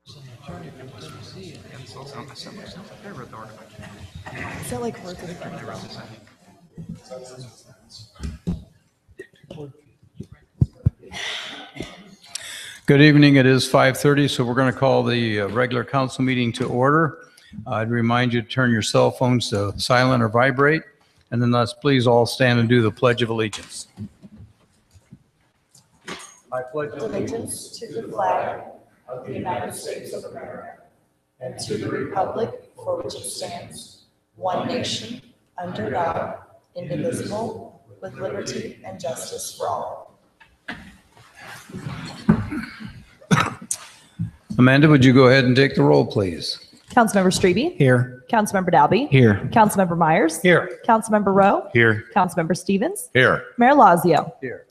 Is that like words of Good evening. It is 5:30, so we're going to call the regular council meeting to order. I'd remind you to turn your cell phones to silent or vibrate, and then let's please all stand and do the Pledge of Allegiance. I pledge allegiance to the flag of the United States of America and to the republic for which it stands, one nation, under God, indivisible, with liberty and justice for all. Amanda, would you go ahead and take the roll, please? Councilmember Strebe. Here. Councilmember Dalby. Here. Councilmember Myers. Here. Councilmember Rowe. Here. Councilmember Stevens. Here. Mayor Lazio. Here.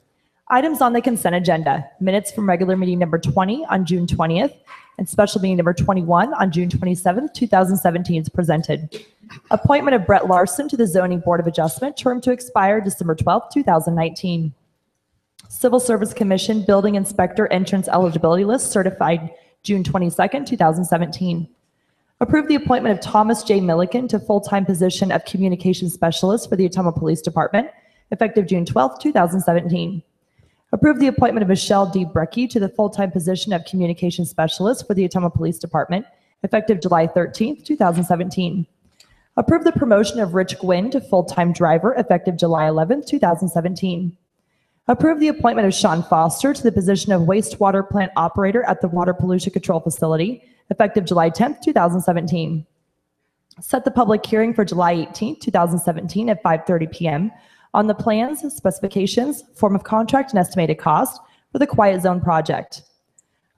Items on the consent agenda. Minutes from regular meeting number 20 on June 20th and special meeting number 21 on June 27th, 2017 is presented. Appointment of Brett Larson to the Zoning Board of Adjustment, term to expire December 12th, 2019. Civil Service Commission Building Inspector Entrance Eligibility List certified June 22nd, 2017. Approve the appointment of Thomas J. Milliken to full-time position of Communications Specialist for the Ottumwa Police Department, effective June 12th, 2017. Approve the appointment of Michelle D. Brecky to the full-time position of Communications Specialist for the Ottumwa Police Department, effective July 13th, 2017. Approve the promotion of Rich Gwynn to full-time driver, effective July 11th, 2017. Approve the appointment of Sean Foster to the position of wastewater plant operator at the Water Pollution Control Facility, effective July 10th, 2017. Set the public hearing for July 18th, 2017 at 5:30 p.m. on the plans, specifications, form of contract, and estimated cost for the Quiet Zone project.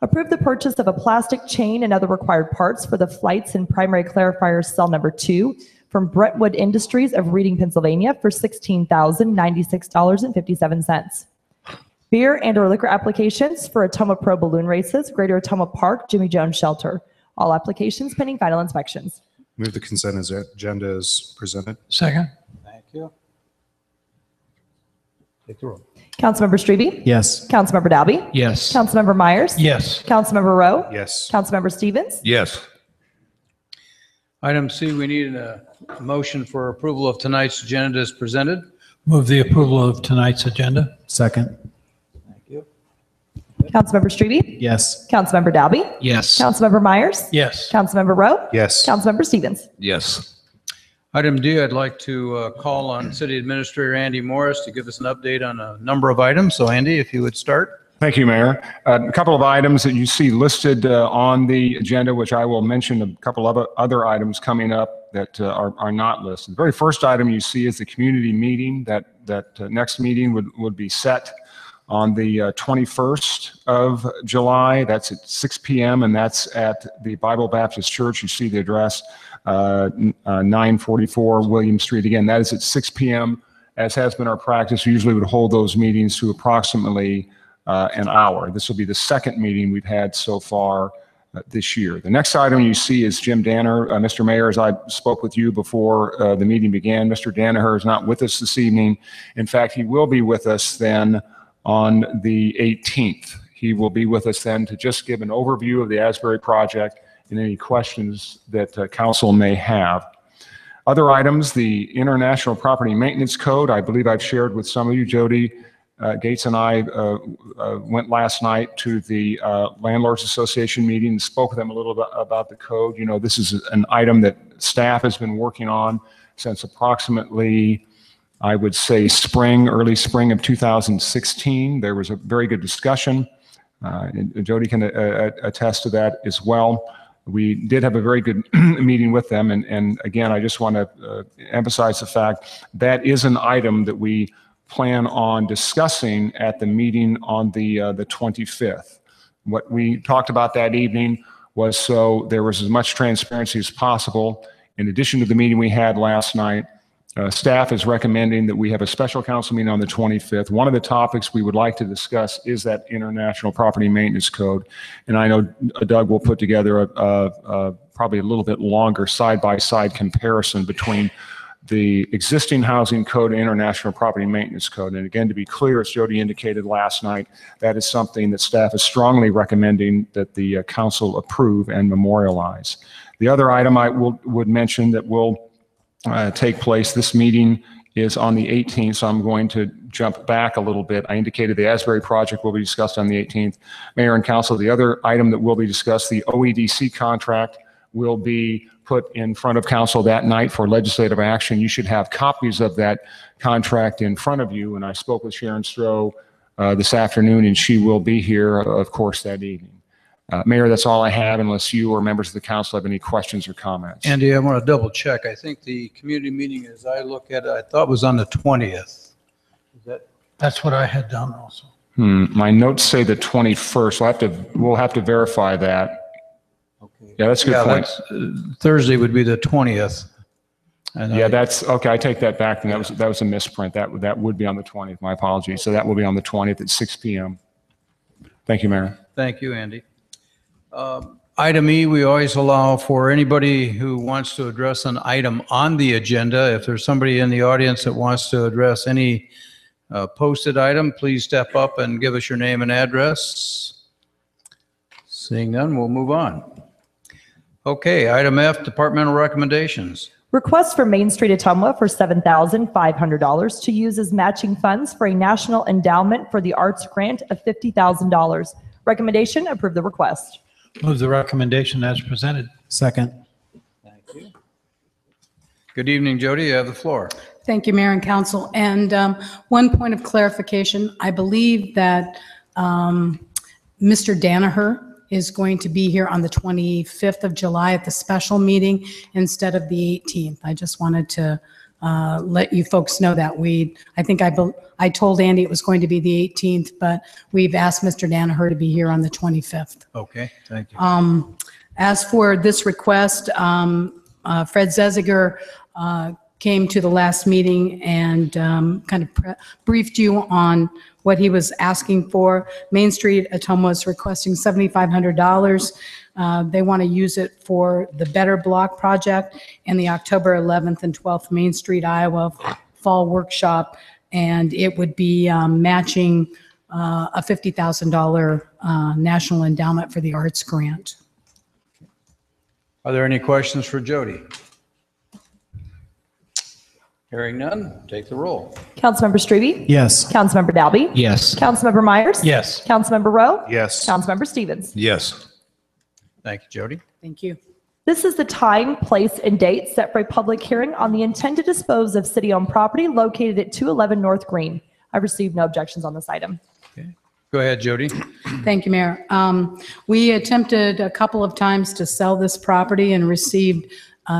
Approve the purchase of a plastic chain and other required parts for the flights and primary clarifier cell number 2 from Brentwood Industries of Reading, Pennsylvania for $16,096.57. Beer and/or liquor applications for Ottumwa Pro Balloon Races, Greater Ottumwa Park, Jimmy Jones Shelter. All applications pending final inspections. Move the consent agenda as presented. Second. Thank you. Take the roll. Councilmember Strebe? Yes. Councilmember Dalby? Yes. Councilmember Myers? Yes. Councilmember Rowe? Yes. Councilmember Stevens? Yes. Item C, we need a motion for approval of tonight's agenda as presented. Move the approval of tonight's agenda. Second. Thank you. Councilmember Strebe? Yes. Councilmember Dalby? Yes. Councilmember Myers? Yes. Councilmember Rowe? Yes. Councilmember Stevens? Yes. Item D, I'd like to call on City Administrator Andy Morris to give us an update on a number of items. So Andy, if you would start. Thank you, Mayor. A couple of items that you see listed on the agenda, which I will mention a couple of other items coming up that are not listed. The very first item you see is the community meeting. That next meeting would be set on the 21st of July. That's at 6 p.m. and that's at the Bible Baptist Church. You see the address, 944 William Street. Again, that is at 6 p.m. As has been our practice, we usually would hold those meetings to approximately an hour. This will be the second meeting we've had so far this year. The next item you see is Jim Danner. Mr. Mayor, as I spoke with you before the meeting began, Mr. Danaher is not with us this evening. In fact, he will be with us then on the 18th. He will be with us then to just give an overview of the Asbury project and any questions that council may have. Other items, the International Property Maintenance Code, I believe I've shared with some of you. Jody Gates and I went last night to the Landlords Association meeting and spoke with them a little bit about the code. You know, this is an item that staff has been working on since approximately, I would say, early spring of 2016. There was a very good discussion. And Jody can attest to that as well. We did have a very good meeting with them. And again, I just want to emphasize the fact that is an item that we plan on discussing at the meeting on the 25th. What we talked about that evening was so there was as much transparency as possible. In addition to the meeting we had last night, staff is recommending that we have a special council meeting on the 25th. One of the topics we would like to discuss is that International Property Maintenance Code. And I know Doug will put together probably a little bit longer side-by-side comparison between the existing housing code and international property maintenance code. And again, to be clear, as Jody indicated last night, that is something that staff is strongly recommending that the council approve and memorialize. The other item I would mention that will take place, this meeting is on the 18th, so I'm going to jump back a little bit. I indicated the Asbury project will be discussed on the 18th. Mayor and council, the other item that will be discussed, the OEDC contract, will be put in front of council that night for legislative action. You should have copies of that contract in front of you, and I spoke with Sharon Stroh this afternoon, and she will be here, of course, that evening. Mayor, that's all I have, unless you or members of the council have any questions or comments. Andy, I want to double check. I think the community meeting, as I look at it, I thought was on the 20th. Is that? That's what I had down also. My notes say the 21st. We'll have to verify that. Okay. Yeah, that's a good Yeah, point. Thursday would be the 20th. And Yeah, that's okay. I take that back. And that was a misprint. That would be on the 20th. My apologies. So that will be on the 20th at 6 p.m. Thank you, Mayor. Thank you, Andy. Item E, we always allow for anybody who wants to address an item on the agenda. If there's somebody in the audience that wants to address any posted item, please step up and give us your name and address. Seeing none, we'll move on. Okay, item F, departmental recommendations. Request for Main Street Ottumwa for $7,500 to use as matching funds for a National Endowment for the Arts grant of $50,000. Recommendation, approve the request. Move the recommendation as presented. Second. Thank you. Good evening, Jody. You have the floor. Thank you, Mayor and Council. And one point of clarification, I believe that Mr. Danaher is going to be here on the 25th of July at the special meeting instead of the 18th. I just wanted to let you folks know that. I told Andy it was going to be the 18th, but we've asked Mr. Danaher to be here on the 25th. Okay, thank you. As for this request, Fred Zeziger came to the last meeting and kind of briefed you on what he was asking for. Main Street Ottumwa is requesting $7,500. They want to use it for the Better Block project and the October 11th and 12th Main Street, Iowa Fall Workshop, and it would be matching a $50,000 National Endowment for the Arts grant. Are there any questions for Jody? Hearing none, take the roll. Councilmember Strebe? Yes. Councilmember Dalby? Yes. Councilmember Myers? Yes. Councilmember Rowe? Yes. Councilmember Stevens? Yes. Thank you, Jody. Thank you. This is the time, place, and date set for a public hearing on the intent to dispose of city-owned property located at 211 North Green. I received no objections on this item. Okay. Go ahead, Jody. Thank you, Mayor. We attempted a couple of times to sell this property and received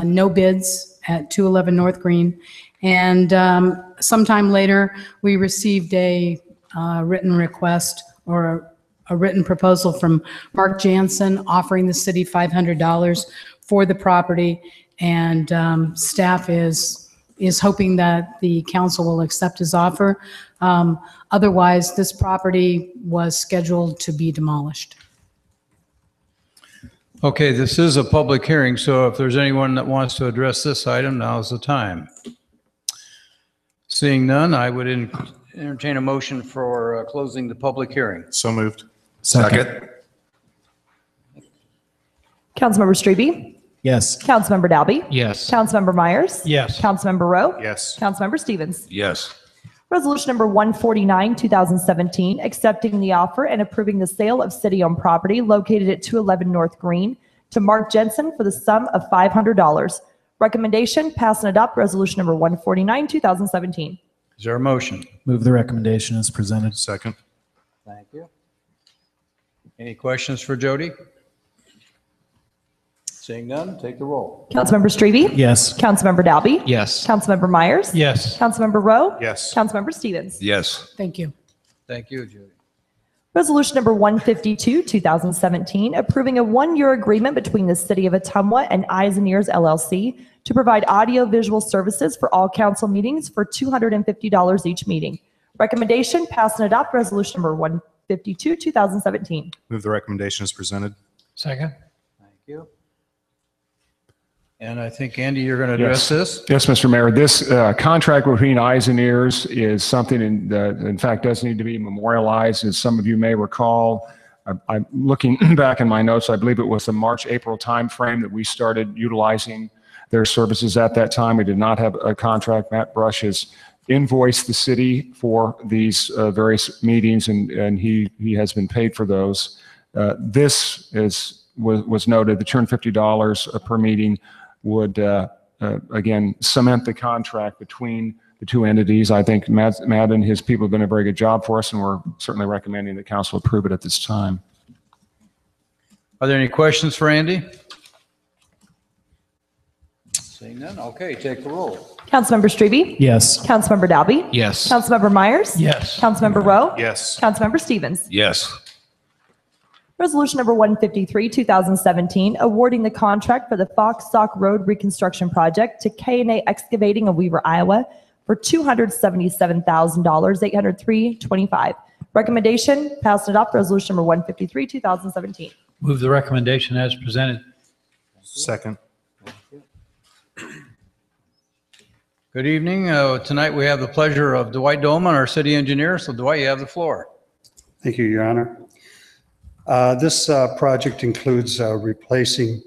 no bids at 211 North Green. And sometime later, we received a written request or a written proposal from Mark Jansen offering the city $500 for the property. And staff is hoping that the council will accept his offer. Otherwise, this property was scheduled to be demolished. Okay, this is a public hearing, so if there's anyone that wants to address this item, now's the time. Seeing none, I would entertain a motion for closing the public hearing. So moved. Second. Councilmember Strebe? Yes. Councilmember Dalby? Yes. Councilmember Myers? Yes. Councilmember Rowe? Yes. Councilmember Stevens? Yes. Resolution number 149, 2017, accepting the offer and approving the sale of city-owned property located at 211 North Green to Mark Jensen for the sum of $500. Recommendation, pass and adopt resolution number 149, 2017. Is there a motion? Move the recommendation as presented. Second. Thank you. Any questions for Jody? Seeing none, take the roll. Councilmember Strebe? Yes. Councilmember Dalby? Yes. Councilmember Myers? Yes. Councilmember Rowe? Yes. Councilmember Stevens? Yes. Thank you. Thank you, Jody. Resolution number 152, 2017, approving a one-year agreement between the City of Ottumwa and Eyes and Ears LLC to provide audio-visual services for all council meetings for $250 each meeting. Recommendation, pass and adopt resolution number 152, 2017. Move the recommendation as presented. Second. Thank you. And I think, Andy, you're going to address this? Yes, Mr. Mayor. This contract between Eyes and Ears is something that, in fact, does need to be memorialized. As some of you may recall, I'm looking back in my notes, I believe it was the March-April timeframe that we started utilizing their services at that time. We did not have a contract. Matt Brush has invoiced the city for these various meetings, and he has been paid for those. This was noted, the $250 per meeting would, again, cement the contract between the two entities. I think Matt and his people have done a very good job for us, and we're certainly recommending the council approve it at this time. Are there any questions for Andy? Seeing none, okay, take the roll. Councilmember Strebe? Yes. Councilmember Dalby? Yes. Councilmember Myers? Yes. Councilmember Rowe? Yes. Councilmember Stevens? Yes. Resolution number 153, 2017, awarding the contract for the Fox Sock Road Reconstruction Project to K&A Excavating of Weaver, Iowa for $277,803.25. Recommendation, pass and adopt resolution number 153, 2017. Move the recommendation as presented. Second. Good evening. Tonight we have the pleasure of Dwight Dolman, our city engineer. So Dwight, you have the floor. Thank you, Your Honor. This project includes replacing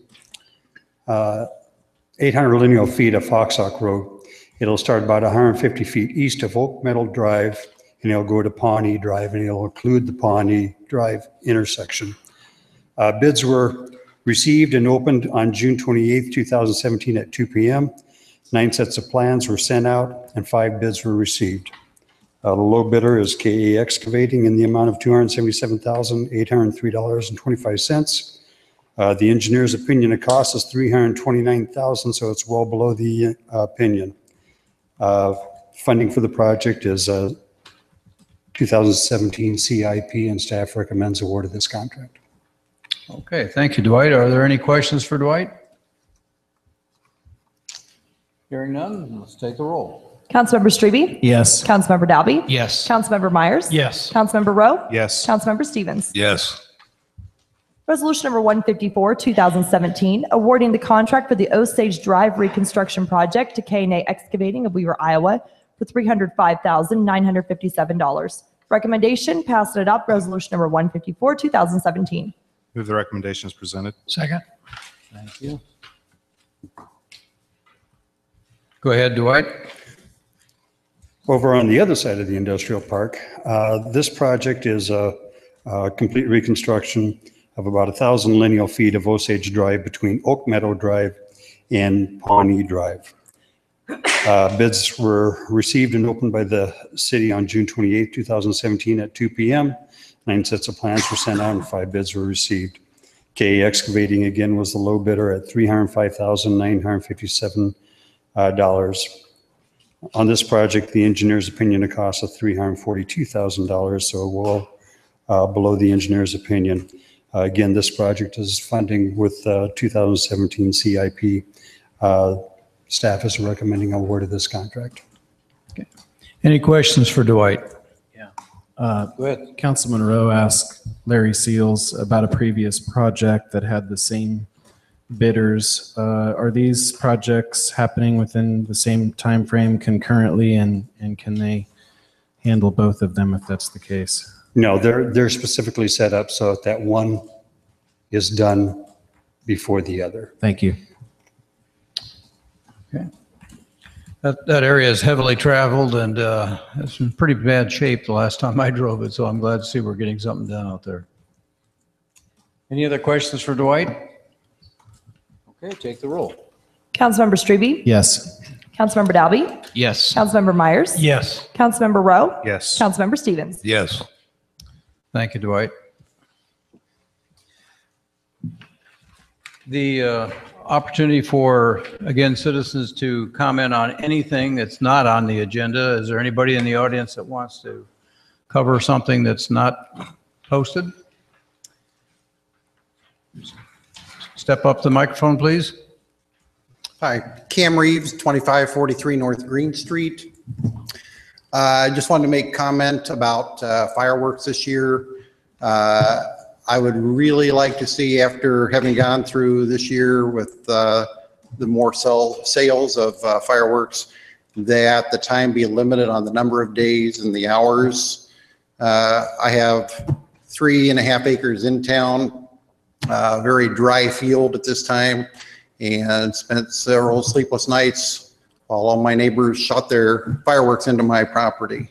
800 lineal feet of Fox Sock Road. It'll start about 150 feet east of Oak Meadow Drive, and it'll go to Pawnee Drive, and it'll include the Pawnee Drive intersection. Bids were received and opened on June 28th, 2017 at 2 p.m. 9 sets of plans were sent out, and 5 bids were received. The low bidder is KA Excavating in the amount of $277,803.25. The engineer's opinion of cost is $329,000, so it's well below the opinion. Funding for the project is 2017 CIP, and staff recommends award of this contract. Okay, thank you, Dwight. Are there any questions for Dwight? Hearing none, let's take the roll. Councilmember Strebe? Yes. Councilmember Dalby? Yes. Councilmember Myers? Yes. Councilmember Rowe? Yes. Councilmember Stevens? Yes. Resolution number 154, 2017, awarding the contract for the Osage Drive Reconstruction Project to K&A Excavating of Weaver, Iowa for $305,957. Recommendation, pass and adopt resolution number 154, 2017. Move the recommendation as presented. Second. Thank you. Go ahead, Dwight. Over on the other side of the industrial park, this project is a complete reconstruction of about 1,000 lineal feet of Osage Drive between Oak Meadow Drive and Pawnee Drive. Bids were received and opened by the city on June 28, 2017 at 2 p.m. 9 sets of plans were sent out and 5 bids were received. KA Excavating again was the low bidder at $305,957. On this project, the engineer's opinion of cost of $342,000, so well below the engineer's opinion. Again, this project is funding with 2017 CIP. Staff is recommending award of this contract. Okay. Any questions for Dwight? Go ahead. Councilman Rowe asked Larry Seals about a previous project that had the same bidders. Are these projects happening within the same time frame concurrently, and can they handle both of them if that's the case? No, they're specifically set up so that one is done before the other. Thank you. Okay. That area is heavily traveled, and it's in pretty bad shape the last time I drove it, so I'm glad to see we're getting something done out there. Any other questions for Dwight? Okay, take the roll. Councilmember Strebe? Yes. Councilmember Dalby? Yes. Councilmember Myers? Yes. Councilmember Rowe? Yes. Councilmember Stevens? Yes. Thank you, Dwight. The opportunity for, again, citizens to comment on anything that's not on the agenda. Is there anybody in the audience that wants to cover something that's not posted? Step up to the microphone, please. Hi, Cam Reeves, 2543 North Green Street. I just wanted to make comment about fireworks this year. I would really like to see, after having gone through this year with the more sales of fireworks, that the time be limited on the number of days and the hours. I have 3.5 acres in town, very dry field at this time, and spent several sleepless nights while all my neighbors shot their fireworks into my property.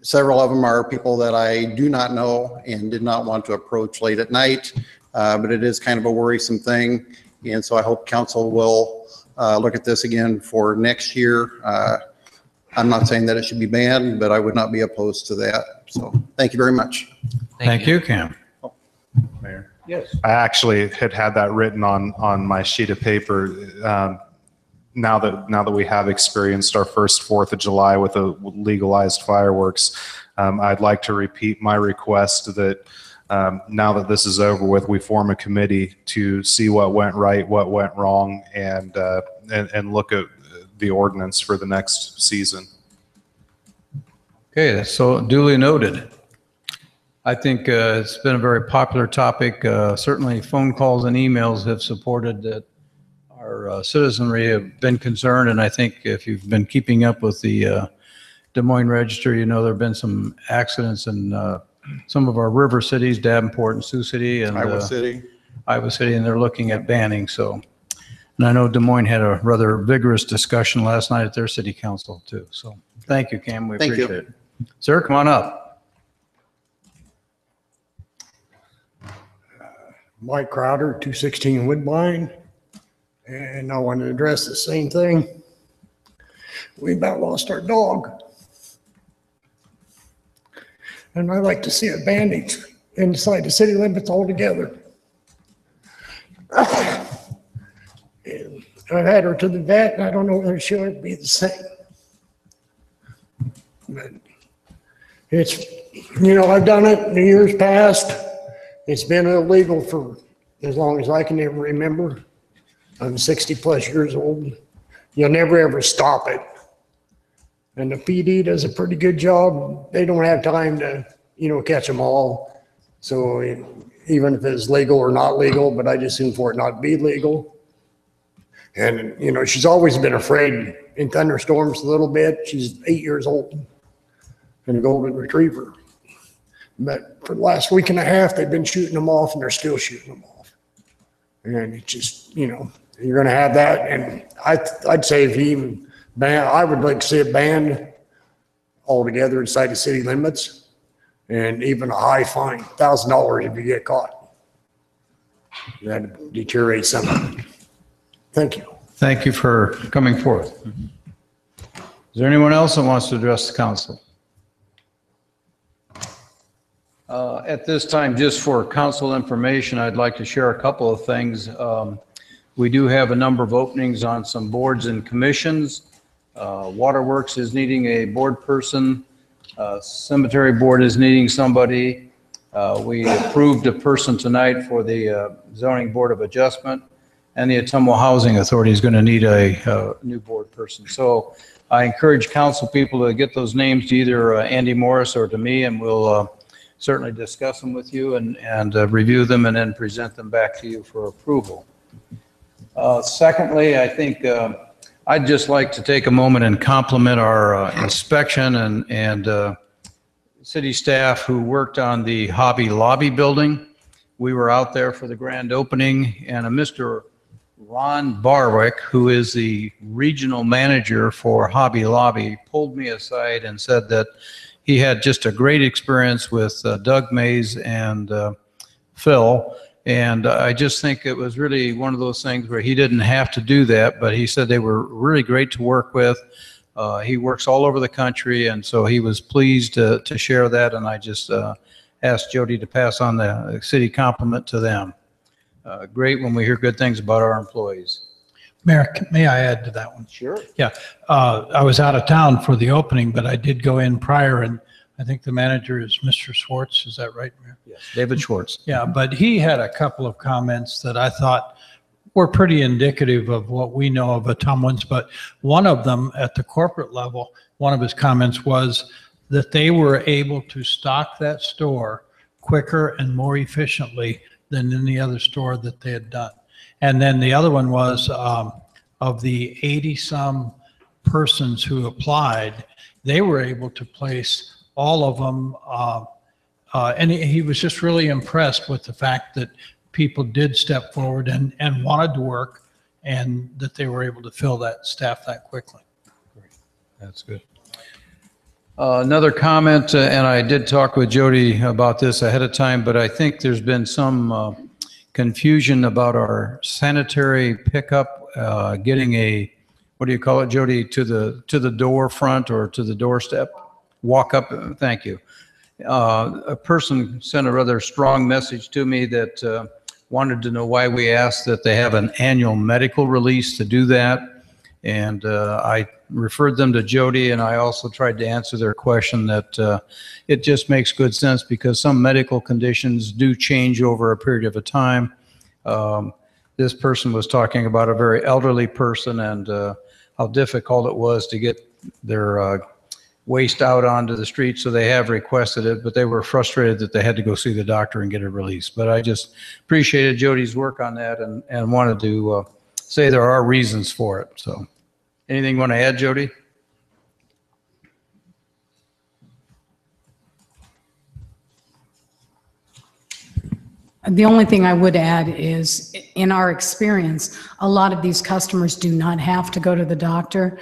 Several of them are people that I do not know and did not want to approach late at night, but it is kind of a worrisome thing. And so I hope council will look at this again for next year. I'm not saying that it should be banned, but I would not be opposed to that. So thank you very much. Thank you, Cam. Mayor. Yes. I actually had that written on my sheet of paper. Now that we have experienced our first 4th of July with a legalized fireworks, I'd like to repeat my request that now that this is over with, we form a committee to see what went right, what went wrong, and look at the ordinance for the next season. Okay, that's so duly noted. I think it's been a very popular topic. Certainly phone calls and emails have supported that. Our citizenry have been concerned, and I think if you've been keeping up with the Des Moines Register, you know there have been some accidents in some of our river cities, Davenport and Sioux City and Iowa City. And they're looking at banning. So, and I know Des Moines had a rather vigorous discussion last night at their city council too. So thank you, Cam. We Thank you. appreciate it. Sir, come on up. Mike Crowder, 216 Woodbine, and I want to address the same thing. We about lost our dog. And I like to see it bandaged inside the city limits altogether. And I've had her to the vet, and I don't know whether she'll be the same. But it's, I've done it in the years past. It's been illegal for as long as I can ever remember. I'm 60 plus years old. You'll never ever stop it. And the PD does a pretty good job. They don't have time to, catch them all. So even if it's legal or not legal, but I just assume for it not to be legal. And, she's always been afraid in thunderstorms a little bit. She's 8 years old and a golden retriever. But for the last week and a half, they've been shooting them off, and they're still shooting them off. And it's just, you're going to have that. And I'd say if you even ban, I would like to see it banned altogether inside the city limits, and even a high fine, $1,000 if you get caught. That deteriorates something. Thank you. Thank you for coming forth. Is there anyone else that wants to address the council? At this time, just for council information, I'd like to share a couple of things. We do have a number of openings on some boards and commissions. Waterworks is needing a board person. Cemetery board is needing somebody. We approved a person tonight for the zoning board of adjustment, and the Ottumwa Housing Authority is going to need a new board person. So I encourage council people to get those names to either Andy Morris or to me, and we'll certainly discuss them with you and review them and then present them back to you for approval. Secondly, I think I'd just like to take a moment and compliment our inspection and city staff who worked on the Hobby Lobby building. We were out there for the grand opening, and a Mr. Ron Barwick, who is the regional manager for Hobby Lobby, pulled me aside and said that he had just a great experience with Doug Mays and Phil. And I just think it was really one of those things where he didn't have to do that, but he said they were really great to work with. He works all over the country, and so he was pleased to share that. And I just asked Jody to pass on the city compliment to them. Great when we hear good things about our employees. Mayor, may I add to that one? Sure. Yeah, I was out of town for the opening, but I did go in prior, and I think the manager is Mr. Schwartz. Is that right, Mayor? Yes. David Schwartz. Yeah, but he had a couple of comments that I thought were pretty indicative of what we know of Ottumwans, but one of them at the corporate level, one of his comments was that they were able to stock that store quicker and more efficiently than any other store that they had done. And then the other one was of the 80-some persons who applied, they were able to place all of them. And he was just really impressed with the fact that people did step forward and wanted to work, and that they were able to fill that staff that quickly. That's good. Another comment, and I did talk with Jody about this ahead of time, but I think there's been some confusion about our sanitary pickup, getting a, what do you call it, Jody, to the door front or to the doorstep? Walk up, thank you. A person sent a rather strong message to me that wanted to know why we asked that they have an annual medical release to do that. And I referred them to Jody, and I also tried to answer their question that it just makes good sense because some medical conditions do change over a period of a time. This person was talking about a very elderly person and how difficult it was to get their waste out onto the street, so they have requested it, but they were frustrated that they had to go see the doctor and get it released. But I just appreciated Jody's work on that and wanted to say there are reasons for it. So anything you want to add, Jody? The only thing I would add is, in our experience, a lot of these customers do not have to go to the doctor.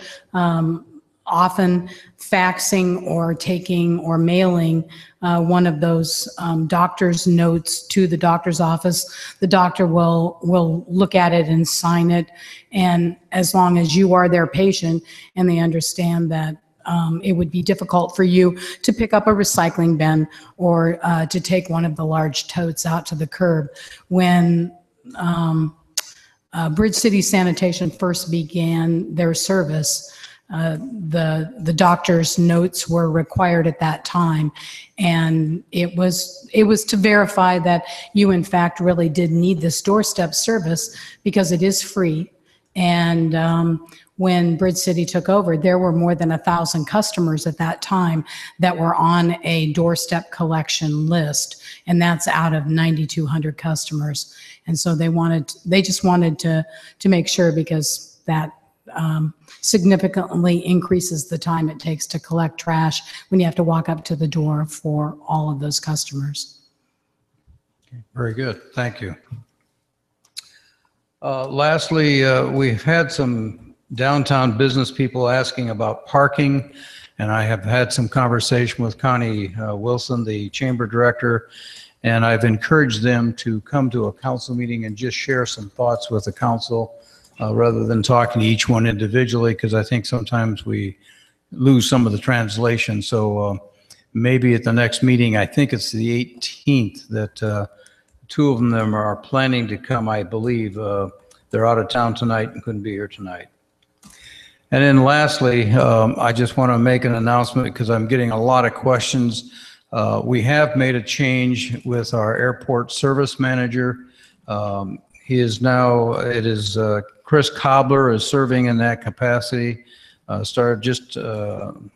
Often faxing or taking or mailing one of those doctor's notes to the doctor's office, the doctor will look at it and sign it. And as long as you are their patient and they understand that it would be difficult for you to pick up a recycling bin or to take one of the large totes out to the curb. When Bridge City Sanitation first began their service, the doctor's notes were required at that time, and it was to verify that you in fact really did need this doorstep service because it is free. And when Bridge City took over, there were more than 1,000 customers at that time that were on a doorstep collection list, and that's out of 9,200 customers. And so they just wanted to make sure, because that significantly increases the time it takes to collect trash when you have to walk up to the door for all of those customers. Very good. Thank you. Lastly, we've had some downtown business people asking about parking, and I have had some conversation with Connie Wilson, the chamber director, and I've encouraged them to come to a council meeting and just share some thoughts with the council rather than talking to each one individually, because I think sometimes we lose some of the translation. So maybe at the next meeting, I think it's the 18th, that two of them are planning to come, I believe. They're out of town tonight and couldn't be here tonight. And then lastly, I just want to make an announcement because I'm getting a lot of questions. We have made a change with our airport service manager. He is now, it is Chris Cobbler is serving in that capacity. Started just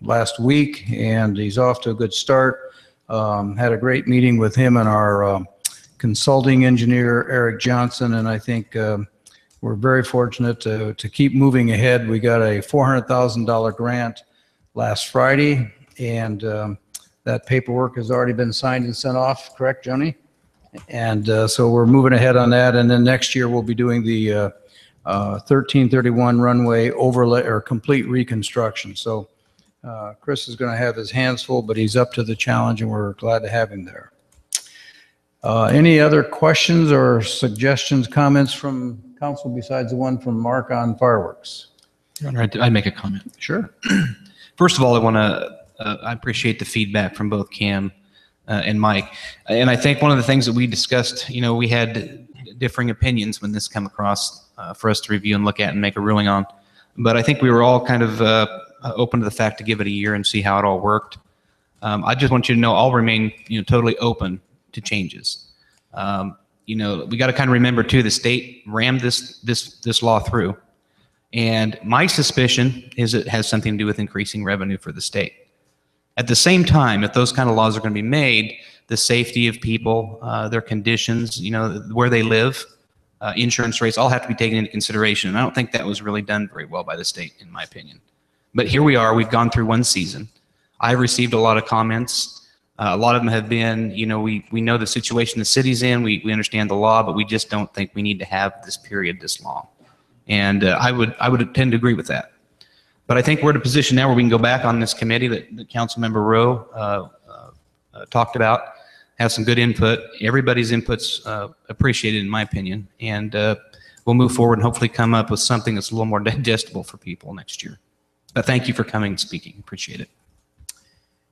last week, and he's off to a good start. Had a great meeting with him and our consulting engineer, Eric Johnson, and I think we're very fortunate to keep moving ahead. We got a $400,000 grant last Friday, and that paperwork has already been signed and sent off, correct, Joni? And so we're moving ahead on that, and then next year we'll be doing the 1331 runway overlay or complete reconstruction. So Chris is going to have his hands full, but he's up to the challenge, and we're glad to have him there. Any other questions or suggestions, comments from council besides the one from Mark on fireworks? I'd make a comment. Sure. First of all, I appreciate the feedback from both Cam and Mike. And I think one of the things that we discussed, we had differing opinions when this came across for us to review and look at and make a ruling on. But I think we were all kind of open to the fact to give it a year and see how it all worked. I just want you to know I'll remain, totally open to changes. We got to kind of remember too, the state rammed this law through, and my suspicion is it has something to do with increasing revenue for the state. At the same time, if those kind of laws are going to be made, the safety of people, their conditions, where they live, insurance rates, all have to be taken into consideration. And I don't think that was really done very well by the state, in my opinion. But here we are, we've gone through one season. I've received a lot of comments. A lot of them have been, we know the situation the city's in, we understand the law, but we just don't think we need to have this period this long. And I would tend to agree with that. But I think we're in a position now where we can go back on this committee that Councilmember Rowe talked about, have some good input. Everybody's input's appreciated, in my opinion. And we'll move forward and hopefully come up with something that's a little more digestible for people next year. But thank you for coming and speaking. Appreciate it.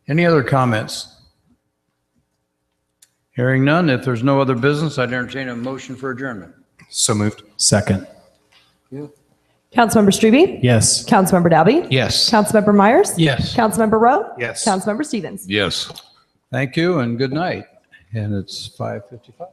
Any other comments? Hearing none, if there's no other business, I'd entertain a motion for adjournment. So moved. Second. Councilmember Strebe? Yes. Councilmember Dalby? Yes. Councilmember Myers? Yes. Councilmember Rowe? Yes. Councilmember Stevens? Yes. Thank you and good night. And it's 5:55.